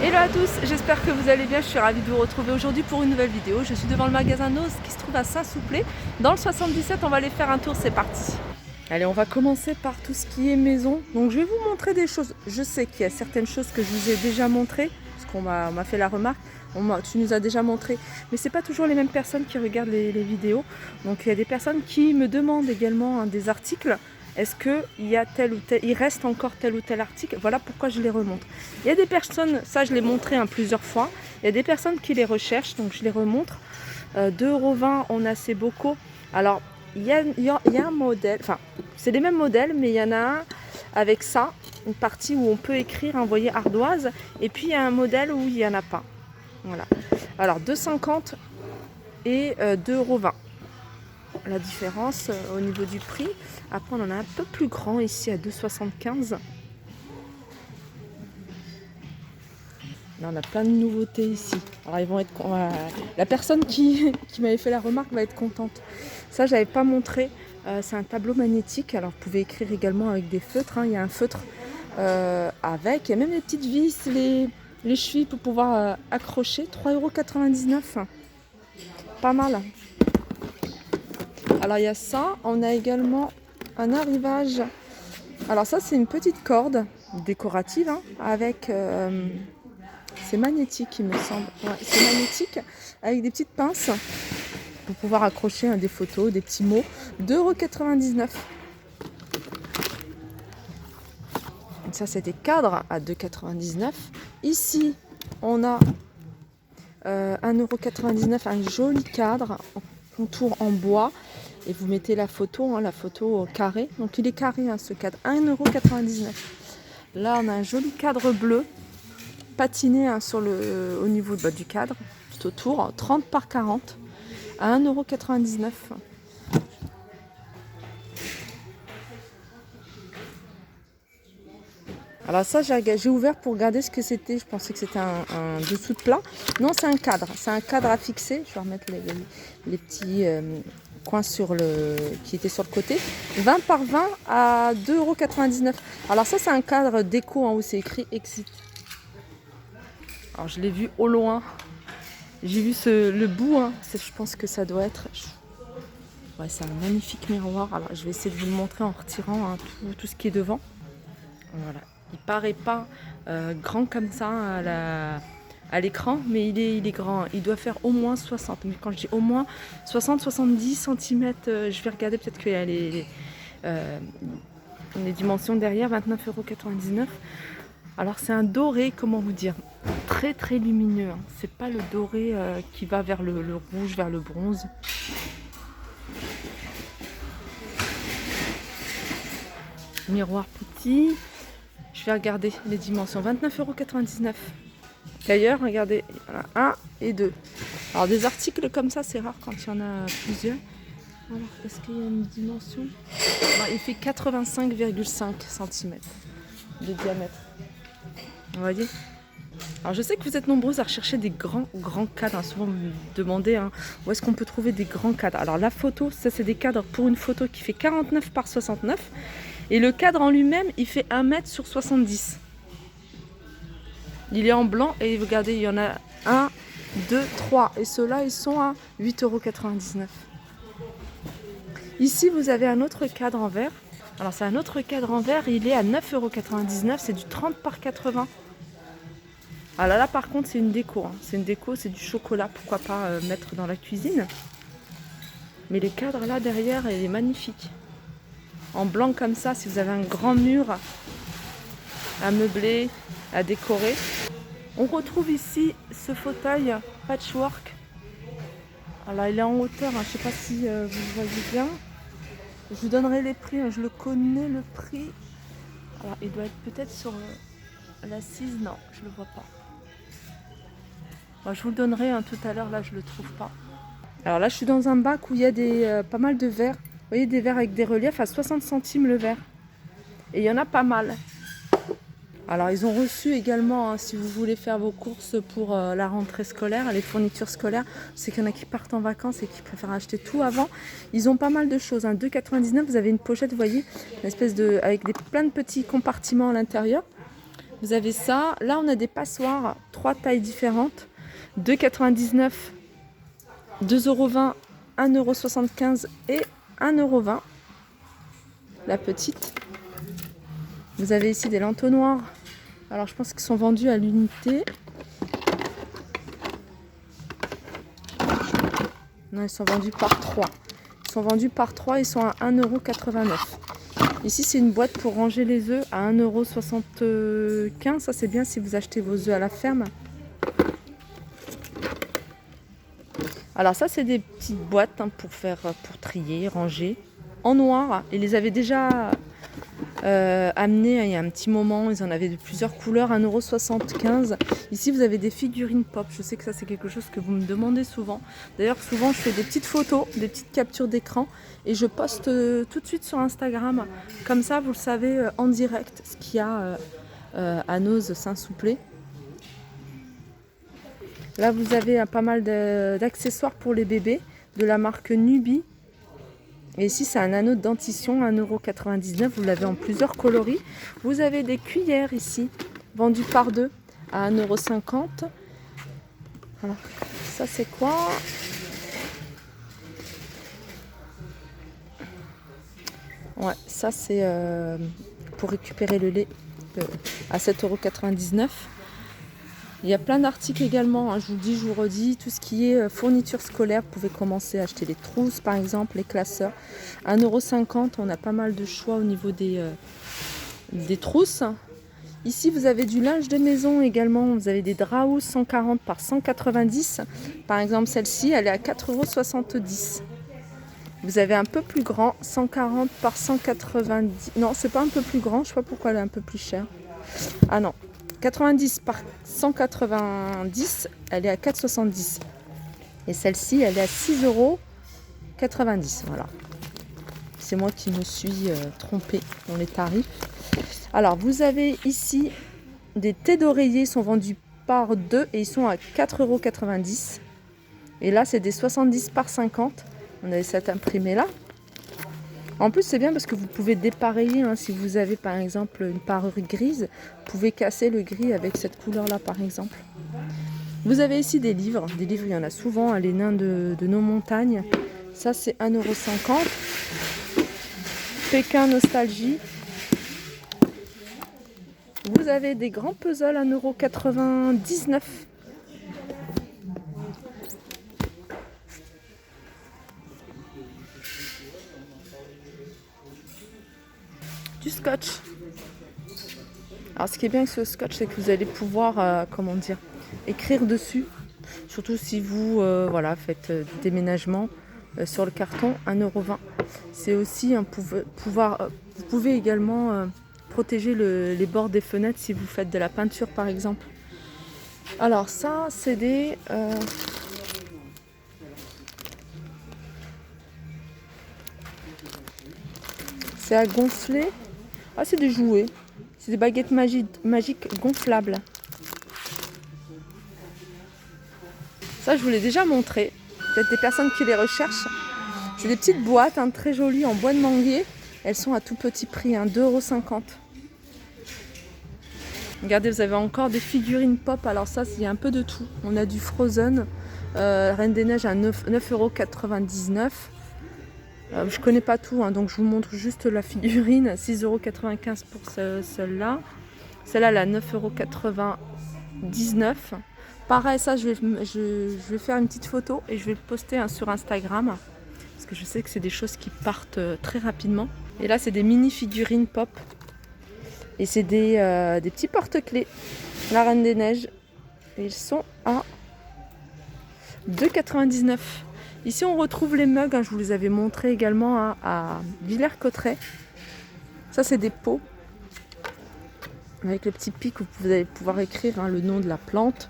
Hello à tous, j'espère que vous allez bien, je suis ravie de vous retrouver aujourd'hui pour une nouvelle vidéo. Je suis devant le magasin Noz qui se trouve à Saint-Souplé. Dans le 77, on va aller faire un tour, c'est parti. Allez, on va commencer par tout ce qui est maison. Donc je vais vous montrer des choses. Je sais qu'il y a certaines choses que je vous ai déjà montrées, parce qu'on m'a fait la remarque. Tu nous as déjà montré, mais c'est pas toujours les mêmes personnes qui regardent les vidéos. Donc il y a des personnes qui me demandent également des articles. Est-ce qu'il y a tel ou tel, il reste encore tel ou tel article? Voilà pourquoi je les remonte. Il y a des personnes, ça je l'ai montré plusieurs fois, il y a des personnes qui les recherchent, donc je les remontre. 2,20 €, on a ces bocaux. Alors, il y a un modèle, enfin, c'est les mêmes modèles, mais il y en a un avec ça, une partie où on peut écrire, envoyer ardoise, et puis il y a un modèle où il n'y en a pas. Voilà. Alors, 2,50 € et 2,20 €. La différence au niveau du prix. Après, on en a un peu plus grand ici à 2,75 €. Là, on a plein de nouveautés ici. Alors, ils vont être, la personne qui m'avait fait la remarque va être contente. Ça, j'avais pas montré. C'est un tableau magnétique. Alors, vous pouvez écrire également avec des feutres. Il y a un feutre avec. Il y a même les petites vis, les chevilles pour pouvoir accrocher. 3,99 €. Pas mal. Alors, il y a ça. On a également un arrivage. Alors ça, c'est une petite corde décorative avec... c'est magnétique, il me semble. Ouais, c'est magnétique avec des petites pinces pour pouvoir accrocher des photos, des petits mots. 2,99 €. Ça, c'est des cadres à 2,99 €. Ici, on a 1,99 € un joli cadre en contour en bois. Et vous mettez la photo au carré. Donc il est carré ce cadre, 1,99 €. Là on a un joli cadre bleu, patiné au niveau du cadre, tout autour, 30 par 40, à 1,99 €. Alors ça j'ai ouvert pour regarder ce que c'était, je pensais que c'était un dessous de plat. Non, c'est un cadre à fixer. Je vais remettre les petits... coin qui était sur le côté, 20 par 20 à 2,99 €. Alors ça, c'est un cadre déco où c'est écrit Exit. Alors je l'ai vu au loin, j'ai vu le bout, je pense que ça doit être... Ouais, c'est un magnifique miroir. Alors je vais essayer de vous le montrer en retirant tout ce qui est devant. Voilà, il paraît pas grand comme ça à l'écran, mais il est grand. Il doit faire au moins 60. Mais quand je dis au moins 60-70 cm, je vais regarder, peut-être qu'il y a les dimensions derrière. 29,99 €. Alors c'est un doré, comment vous dire, très très lumineux. C'est pas le doré qui va vers le rouge, vers le bronze. Miroir petit. Je vais regarder les dimensions. 29,99 €. D'ailleurs, regardez, voilà, 1 et 2. Alors des articles comme ça, c'est rare quand il y en a plusieurs. Alors, est-ce qu'il y a une dimension? Alors, il fait 85,5 cm de diamètre. Vous voyez? Alors je sais que vous êtes nombreuses à rechercher des grands cadres. Souvent vous me demandez où est-ce qu'on peut trouver des grands cadres. Alors la photo, ça c'est des cadres pour une photo qui fait 49 par 69. Et le cadre en lui-même, il fait 1 m sur 70. Il est en blanc et regardez, il y en a 1, 2, 3. Et ceux-là, ils sont à 8,99 €. Ici, vous avez un autre cadre en verre. Alors, c'est un autre cadre en verre. Il est à 9,99 €. C'est du 30 par 80. Alors là, par contre, c'est une déco. C'est une déco, c'est du chocolat. Pourquoi pas mettre dans la cuisine. Mais les cadres là, derrière, il est magnifique. En blanc comme ça, si vous avez un grand mur à meubler, à décorer. On retrouve ici ce fauteuil patchwork. Alors il est en hauteur, je ne sais pas si vous voyez bien. Je vous donnerai les prix, je le connais le prix. Alors il doit être peut-être sur l'assise, non, je ne le vois pas. Bon, je vous le donnerai tout à l'heure, là je ne le trouve pas. Alors là je suis dans un bac où il y a pas mal de verres. Vous voyez, des verres avec des reliefs à 60 centimes le verre. Et il y en a pas mal. Alors ils ont reçu également, si vous voulez faire vos courses pour la rentrée scolaire, les fournitures scolaires, c'est qu'il y en a qui partent en vacances et qui préfèrent acheter tout avant. Ils ont pas mal de choses, 2,99 €, vous avez une pochette, vous voyez, une espèce avec plein de petits compartiments à l'intérieur. Vous avez ça. Là, on a des passoires, 3 tailles différentes. 2,99 €, 2,20 €, 1,75 € et 1,20 €. La petite. Vous avez ici des l'entonnoir. Alors, je pense qu'ils sont vendus à l'unité. Non, ils sont vendus par 3. Ils sont vendus par 3, ils sont à 1,89 €. Ici, c'est une boîte pour ranger les œufs à 1,75 €. Ça, c'est bien si vous achetez vos œufs à la ferme. Alors ça, c'est des petites boîtes pour trier, ranger. En noir, ils les avaient déjà amenées il y a un petit moment. Ils en avaient de plusieurs couleurs, 1,75 €. Ici, vous avez des figurines pop. Je sais que ça, c'est quelque chose que vous me demandez souvent. D'ailleurs, souvent, je fais des petites photos, des petites captures d'écran et je poste tout de suite sur Instagram. Comme ça, vous le savez en direct, ce qu'il y a à Noz Saint-Souplé. Là, vous avez pas mal d'accessoires pour les bébés de la marque Nubi. Et ici, c'est un anneau de dentition, 1,99 €. Vous l'avez en plusieurs coloris. Vous avez des cuillères ici, vendues par 2 à 1,50 €. Alors, ça, c'est quoi? Ouais, ça, c'est pour récupérer le lait à 7,99 €. Il y a plein d'articles également, hein, je vous le dis, je vous redis, tout ce qui est fourniture scolaire, vous pouvez commencer à acheter les trousses par exemple, les classeurs. 1,50 €, on a pas mal de choix au niveau des trousses. Ici vous avez du linge de maison également, vous avez des draps 140 par 190. Par exemple celle-ci, elle est à 4,70 €. Vous avez un peu plus grand, 140 par 190. Non, c'est pas un peu plus grand, je sais pas pourquoi elle est un peu plus chère. Ah non. 90 par 190, elle est à 4,70 €. Et celle-ci, elle est à 6,90 €. Voilà. C'est moi qui me suis trompée dans les tarifs. Alors, vous avez ici des thés d'oreiller, sont vendus par 2 et ils sont à 4,90 €. Et là, c'est des 70 par 50. On avait cet imprimé-là. En plus, c'est bien parce que vous pouvez dépareiller. Si vous avez par exemple une parure grise, vous pouvez casser le gris avec cette couleur-là par exemple. Vous avez ici des livres. Des livres, il y en a souvent, les nains de nos montagnes. Ça, c'est 1,50 €. Pékin Nostalgie. Vous avez des grands puzzles, 1,99 €. Du scotch. Alors ce qui est bien avec ce scotch, c'est que vous allez pouvoir écrire dessus, surtout si vous faites du déménagement sur le carton. 1,20 €. C'est aussi vous pouvez également protéger les bords des fenêtres si vous faites de la peinture par exemple. Alors ça, c'est des c'est à gonfler. Ah, c'est des jouets. C'est des baguettes magiques gonflables. Ça, je vous l'ai déjà montré. Peut-être des personnes qui les recherchent. C'est des petites boîtes très jolies en bois de manguier. Elles sont à tout petit prix, 2,50 €. Regardez, vous avez encore des figurines pop. Alors ça, il y a un peu de tout. On a du Frozen, Reine des Neiges à 9,99 €. Je connais pas tout, donc je vous montre juste la figurine. 6,95 € pour celle-là. Celle-là, elle est à 9,99 €. Pareil, ça, je vais faire une petite photo et je vais le poster sur Instagram. Parce que je sais que c'est des choses qui partent très rapidement. Et là, c'est des mini figurines pop. Et c'est des petits porte-clés. La Reine des Neiges. Et ils sont à 2,99 €. Ici, on retrouve les mugs. Je vous les avais montrés également à Villers-Cotterêts. Ça, c'est des pots. Avec le petit pic où vous allez pouvoir écrire le nom de la plante.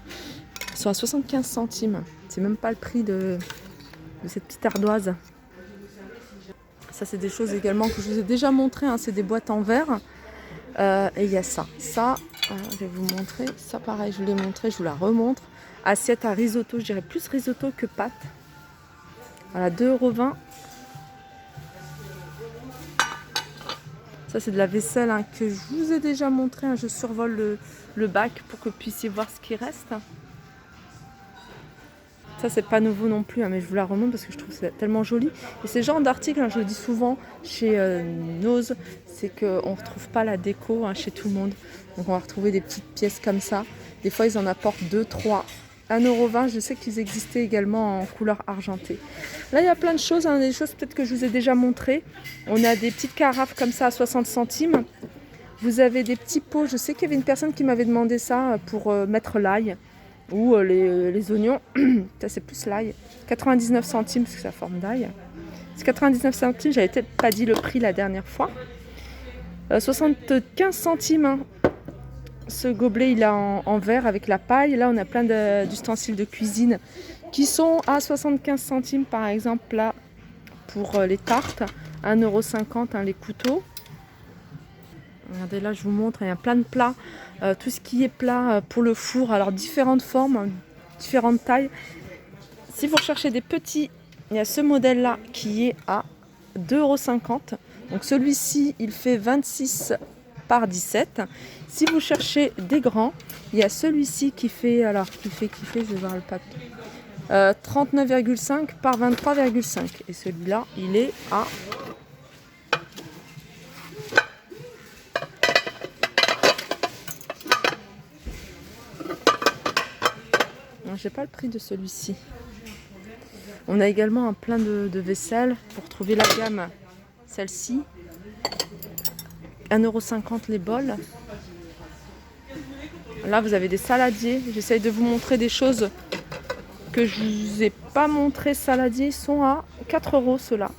Ils sont à 75 centimes. C'est même pas le prix de cette petite ardoise. Ça, c'est des choses également que je vous ai déjà montré. C'est des boîtes en verre. Et il y a ça. Ça, je vais vous montrer. Ça, pareil, je vous l'ai montré. Je vous la remontre. Assiette à risotto. Je dirais plus risotto que pâte. Voilà, 2,20 €. Ça, c'est de la vaisselle hein, que je vous ai déjà montré. Hein. Je survole le bac pour que vous puissiez voir ce qui reste. Ça, c'est pas nouveau non plus, hein, mais je vous la remonte parce que je trouve que c'est tellement joli. Et c'est le genre d'article, hein, je le dis souvent chez Nose, c'est qu'on ne retrouve pas la déco hein, chez tout le monde. Donc on va retrouver des petites pièces comme ça. Des fois, ils en apportent 2, 3. 1,20 €, je sais qu'ils existaient également en couleur argentée. Là, il y a plein de choses, hein, des choses peut-être que je vous ai déjà montrées. On a des petites carafes comme ça à 60 centimes. Vous avez des petits pots, je sais qu'il y avait une personne qui m'avait demandé ça pour mettre l'ail. Ou les oignons, ça c'est plus l'ail, 99 centimes parce que c'est la forme d'ail. C'est 99 centimes, j'avais peut-être pas dit le prix la dernière fois. 75 centimes, hein. Ce gobelet il est en verre avec la paille. Là on a plein d'ustensiles de cuisine qui sont à 75 centimes par exemple là pour les tartes, 1,50 € hein, les couteaux. Regardez là, je vous montre, il y a plein de plats, tout ce qui est plat pour le four, alors différentes formes, différentes tailles. Si vous recherchez des petits, il y a ce modèle là qui est à 2,50 €. Donc celui-ci, il fait 26 par 17. Si vous cherchez des grands, il y a celui-ci qui fait, je vais voir le papier, 39,5 par 23,5. Et celui-là, il est à... J'ai pas le prix de celui-ci. On a également un plein de vaisselle pour trouver la gamme. Celle-ci, 1,50 € les bols. Là, vous avez des saladiers. J'essaye de vous montrer des choses que je vous ai pas montré. Saladiers sont à 4 € ceux-là.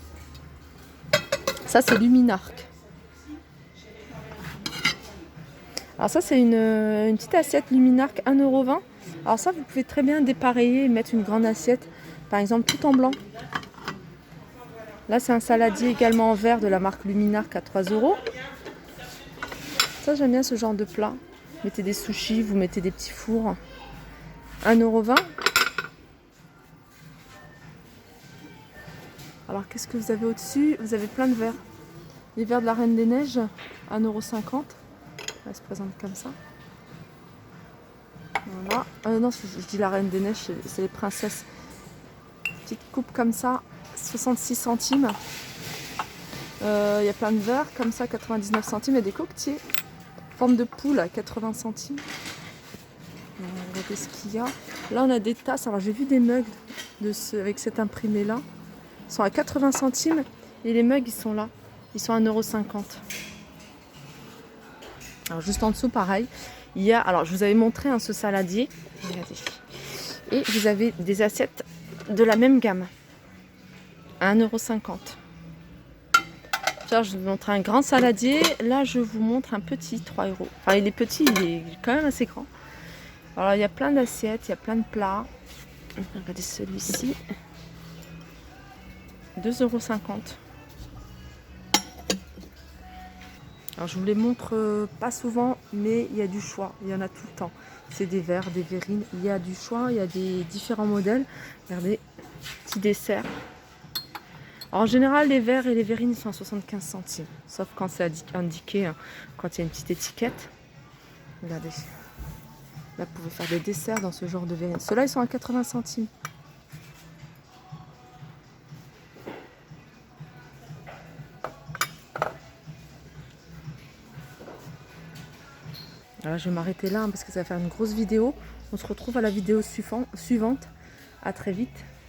Ça, c'est Luminarc. Alors ça, c'est une petite assiette Luminarc, 1,20 €. Alors ça, vous pouvez très bien dépareiller et mettre une grande assiette, par exemple tout en blanc. Là, c'est un saladier également en verre de la marque Luminarc à 3 €. Ça, j'aime bien ce genre de plat. Vous mettez des sushis, vous mettez des petits fours. 1,20 €. Alors, qu'est-ce que vous avez au-dessus? Vous avez plein de verres. Les verres de la Reine des Neiges, 1,50 €. Elle se présente comme ça. Voilà. Non, je dis la Reine des Neiges, c'est les princesses. Petite coupe comme ça, 66 centimes. Il y a plein de verres comme ça, 99 centimes. Il y a des coquetiers, forme de poule à 80 centimes. Regardez ce qu'il y a. Là, on a des tasses. Alors, j'ai vu des mugs avec cet imprimé-là. Ils sont à 80 centimes. Et les mugs, ils sont là. Ils sont à 1,50 €. Alors, juste en dessous, pareil. Il y a, alors je vous avais montré ce saladier, regardez, et vous avez des assiettes de la même gamme, à 1,50 €. Là, je vous montre un grand saladier, là je vous montre un petit, 3 €. Enfin il est petit, il est quand même assez grand. Alors il y a plein d'assiettes, il y a plein de plats. Regardez celui-ci, 2,50 €. Alors je vous les montre pas souvent, mais il y a du choix, il y en a tout le temps. C'est des verres, des verrines, il y a du choix, il y a des différents modèles. Regardez, petit dessert. Alors, en général, les verres et les verrines ils sont à 75 centimes, sauf quand c'est indiqué, hein, quand il y a une petite étiquette. Regardez, là vous pouvez faire des desserts dans ce genre de verrines. Ceux-là ils sont à 80 centimes. Alors, je vais m'arrêter là parce que ça va faire une grosse vidéo. On se retrouve à la vidéo suivante. À très vite.